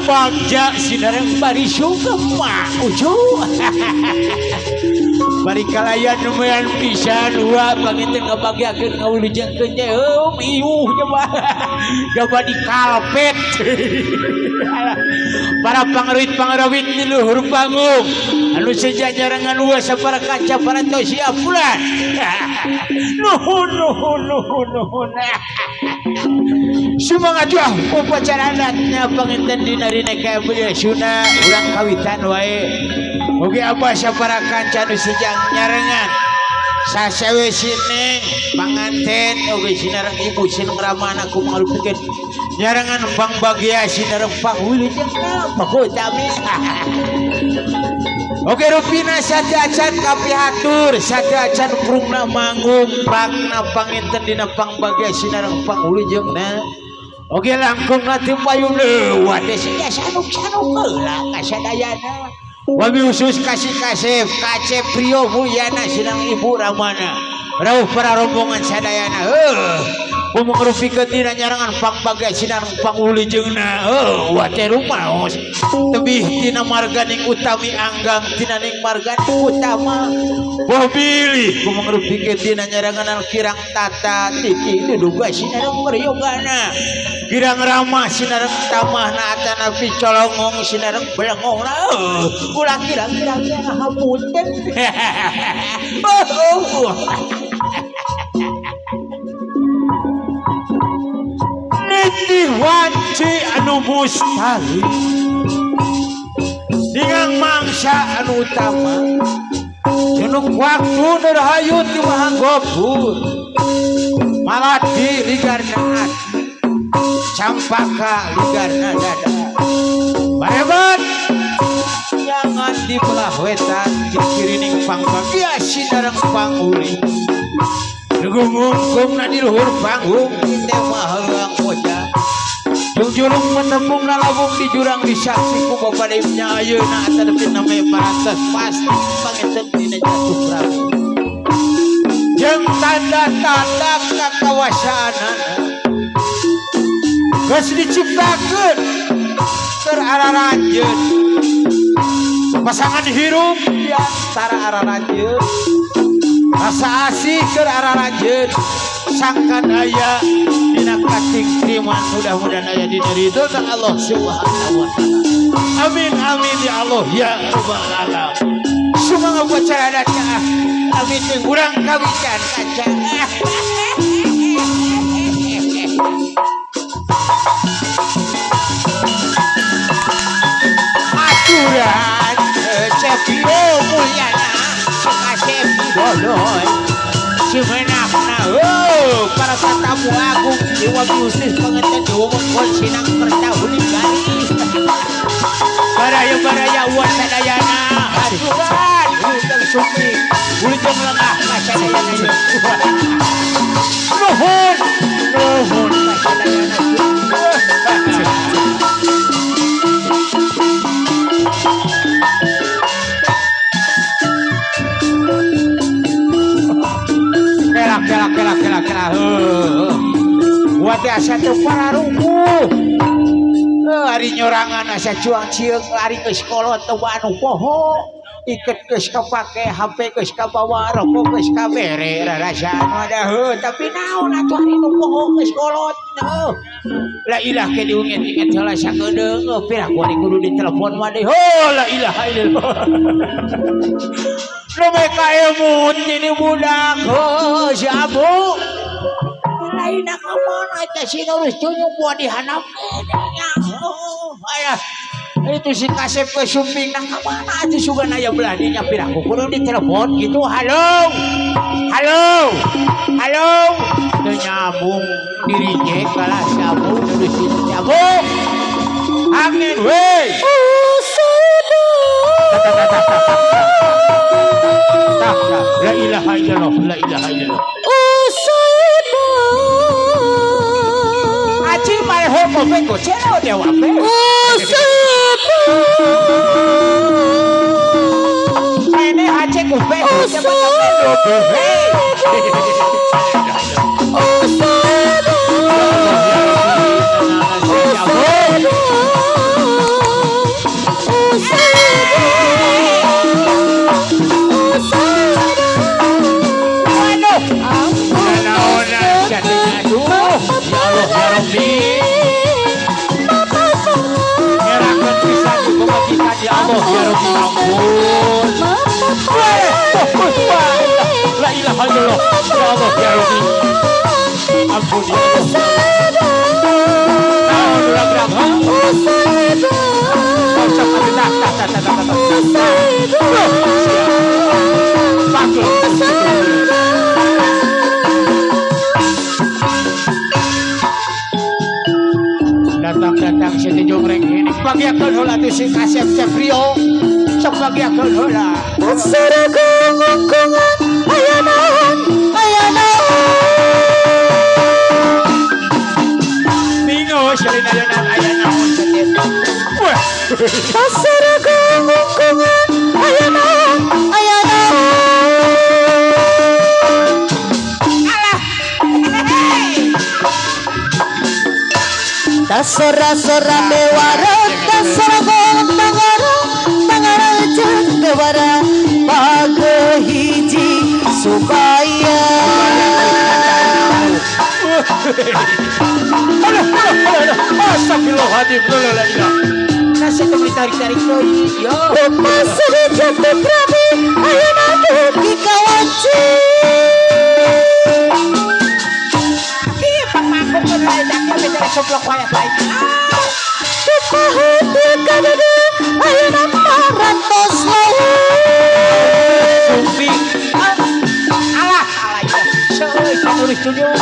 bagja sinareng bari sugema ujung bari kalayan numean pisan wa panginten ngabagyakeun ngawilujengkeun teh iuh coba coba dikalpet para pangeruit di luhur panggung anu sejajarangan wa sapara kaca para tosia bulan nuhun semangat wah upacara adatnya panginten dina kaya belia suna urang kawitan wae oge abah sapara kanca nu sejang nyarengan sasewe sineng panganten oge sinareng ibu sineng ramana ku ngalupikeun nyarengan Bang Bagya sinareng Pak Wilujeng baku tami oge rupina sada acan kapihatur sada acan prungna manggung prakna panginten dina Bang Bagya sinareng Pak Wilujengna oge langkung nanti payung lewat desinya sanuk-sanuk heula kasadayana wabi khusus kasih kace Prio Mulyana sinang Ibu Ramana rauh para rombongan sadayana mengrupikan dina nyarangan Pang Bagya sinang Pang Wilujengna wate rumaos tebih tina marganing utami anggang tina ning marganing utama bobilih mengrupikan dina nyarangan kirang tata titi duduga sinareng meryogana kirang ramah sinareng tamahna atana picolongong sinareng belengongna ulah kirang-kirang ngahapunten nitih wanci anu mustahil dengan mangsa anu utama jenuk waktu nerhayu ti mahagopur malati ligarna hati campaka ligarna dada barebat jangan dibelah wetan cikirining Pang Bagya sinareng Pang Uli ngungkungna di luhur panggung teh mah heulang bocah jungjulung menembung nalabung di jurang disaksi ku bapademnya ayeuna atadepin name parantos pasti panginten dina jatuh prabu jeung tanda-tanda kakawasanana geus diciptakeun keur araranjeun pasangan hirup di antara araranjeun rasa asih keur araranjeun sangkan aya dina kating kriman mudah-mudahan aya dina ridho Allah subhanahu wa ta'ala amin amin ya Allah ya rabbal alamin sumangan upacara adatna amin teh urang kawitan kaca aturan Cepio Mulyana Kasep Dodoy semenakna para tatamu agung Dewa Bisnis pengantin diumumkan sinang pertahun garis baraya uang sadayana aturan hutang sumpi Wilujeng lengah kasadayana nuhun kasadayana kela wate asa teu pararungkuh ari nyorangan asa cuang cieuk ari geus kolot teu anu poho iket geus kapake HP geus kabawa rokok geus kabere rarasana da tapi naon atuh ari nu poho geus kolot la ilah ke diunget-inget heula sakedeung pirang kuari kudu ditelepon mah la ilaha illallah mereka emut ini budak siabu lain kemana si nurus tunjuk buat dihanapnya itu si Kasep ke sumping nak kemana itu juga naya beladinya pirang kudu ditelepon gitu halo itu nyambung dirinya kalah siabu nurus siabu angin weh la ilaha illallah aci mare homo peko cero dewa pe ini aci ku peko Allah ya ini. Ampuni Allah. Datang sini jongreng ini bagiakeun heula tuh si Kasep Ceprio sok bagiakeun heula Saragung kungan aya naon Mino seueuna aya naon cetet wah Saragung kungan aya naon Dasora bewara dasora bangara jeung bewara bage hiji supaya Astagfirullahaladzim nasi itu ditarik-tarik deui yo pas dijemput rabi ayeuna dugi kawaci soplok wayah baik. Dipahati kadede ayeuna parantos lawe. Sumpi. Alah itu. Seueuy sanulis tunjuk.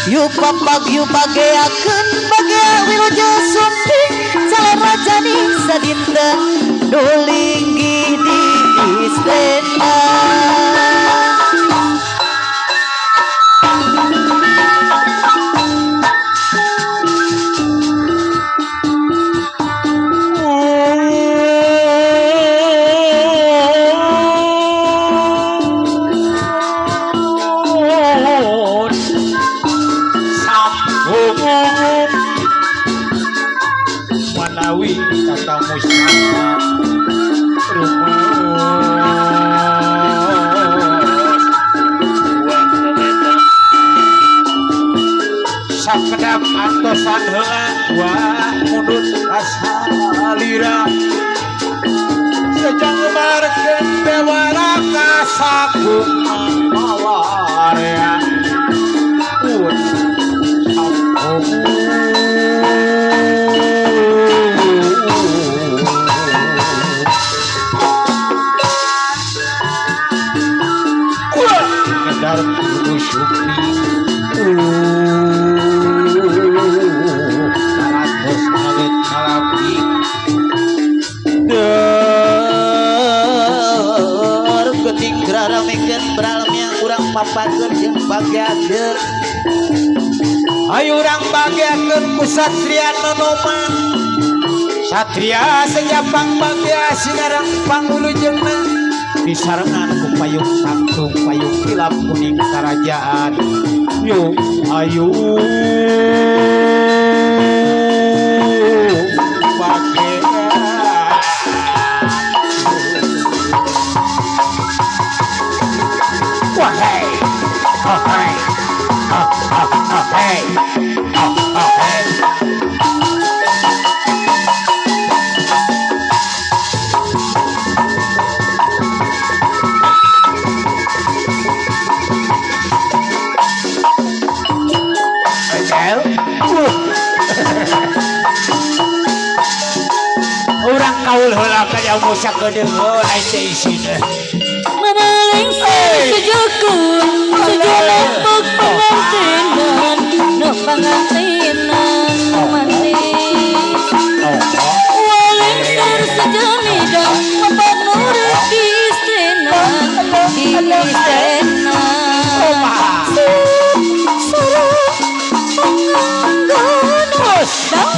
Yu bageakeun bagea wiluju sumpi salera jani sadinten dulinggi di istena. Manawi kata musnah sakedap antosan heula wa mundut asalira sejang markeun bewara kasagung mawarya pun papakeun jeung bagiakeun ayo urang bagiakeun ku satria nonoman satria sejapang bagia sinarang pangulujeungna disarengan ku payung tangtung payung kilap kuning kerajaan yo ayo bagia wahai urang kaul heula ka jauh musa kedeung lain teh isina Manaling sejukun sejulempuk pengantinan no pengantinan manis waling sar sejamidang empat nurut di istana sarang penganggan dan dosan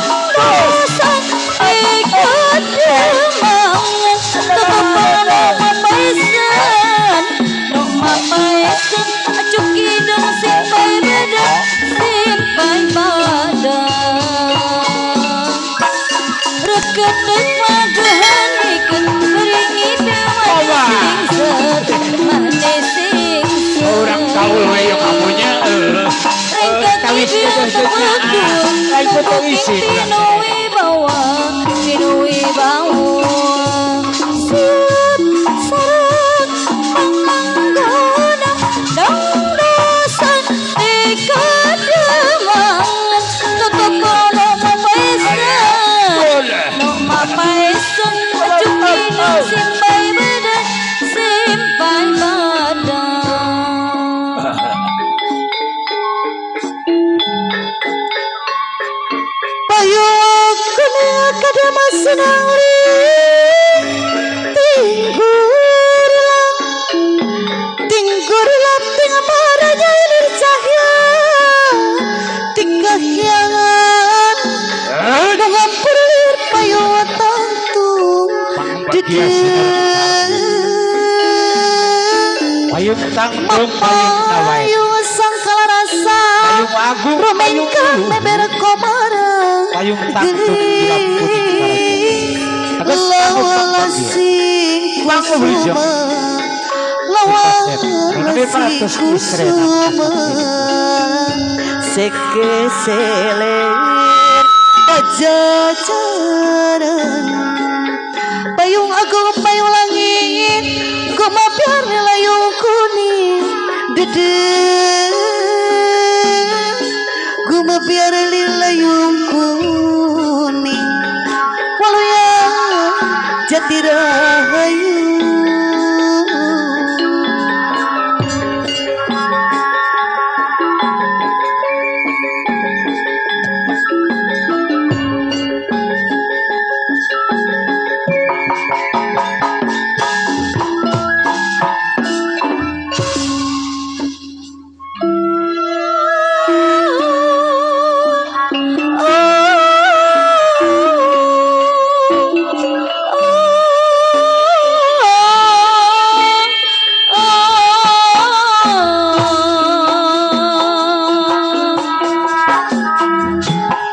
ikut demangan tetap mamaisan no mamaisan acuk hidung simpai badan simpai badan reketek magahanikeun beringi dewa singset manis singset orang kaul hoyong amunya kawis lain foto isi Tinui bawa sut sarang panganggana jelema senang tinggur ting maranya ilir cahya tingkah hiangan dengan perlir payung tantung Bagia sinar payung tangtung payung nawai payung sangkala rasa payung agung payung romengkang ulu beber komara payung tangtung gila putih tegas lawang asing kusuma lawang asing kusuma seke seler pajajaran payung agung payung langit goma biar layung kuning dede goma biar layung kuning walau ya jati rahayu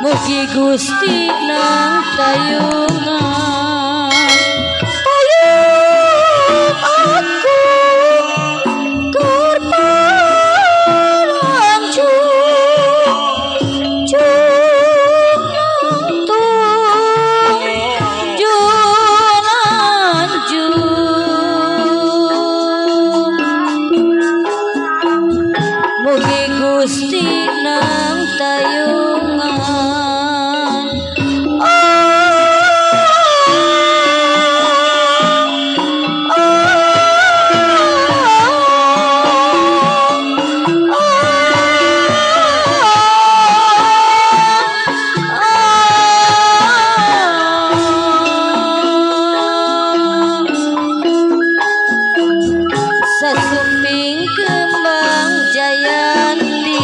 Mugi Gusti nang tayungan payung aku korban jung nang tung junan jung mugi Gusti nang tayungan Sasumping kembang jayanti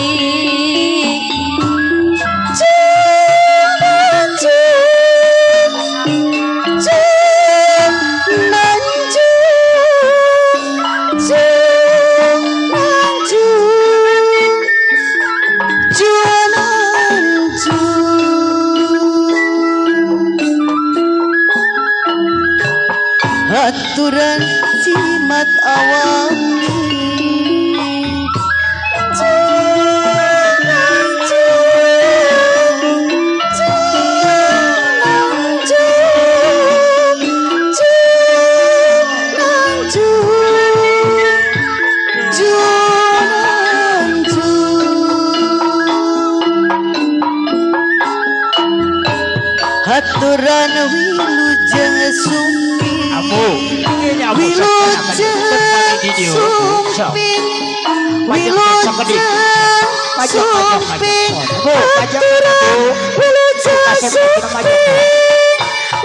aturan jimat awangi aturan wilujeng sumpi wilujeng sumpi wilujeng sumpi aturan wilujeng sumpi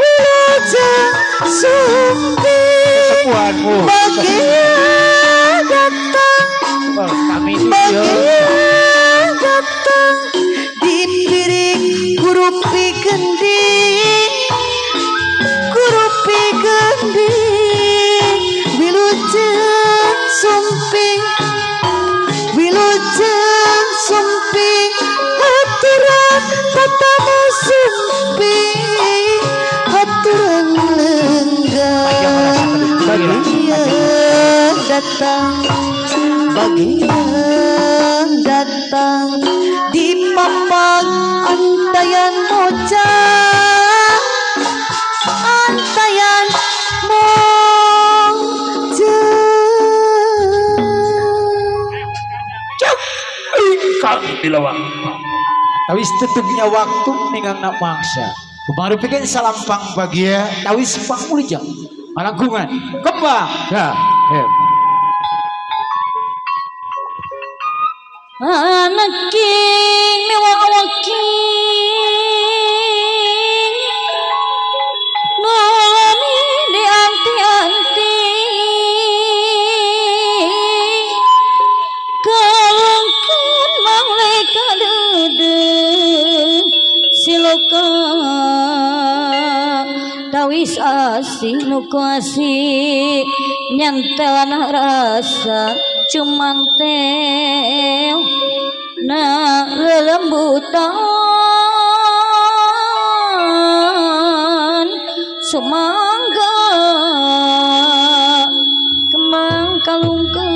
wilujeng sumpi bagia datang bagia datang di piring kurupi gending kurupi gending wilujeng sumping wilujeng sumping aturan tatamu sumping aturan lenggang bagia datang bagia datang di papan antayan mojang antayan ingkang dilawang tawis tutupnya waktu ninggang nak mangsa kemarin bikin salampang bagia tawis pangmulijang malangkungan kembang dah anak king mewah king wis asih nu kuasi nyantelan rasa cuman teu na lelembutan sumangga kembang kalungkeun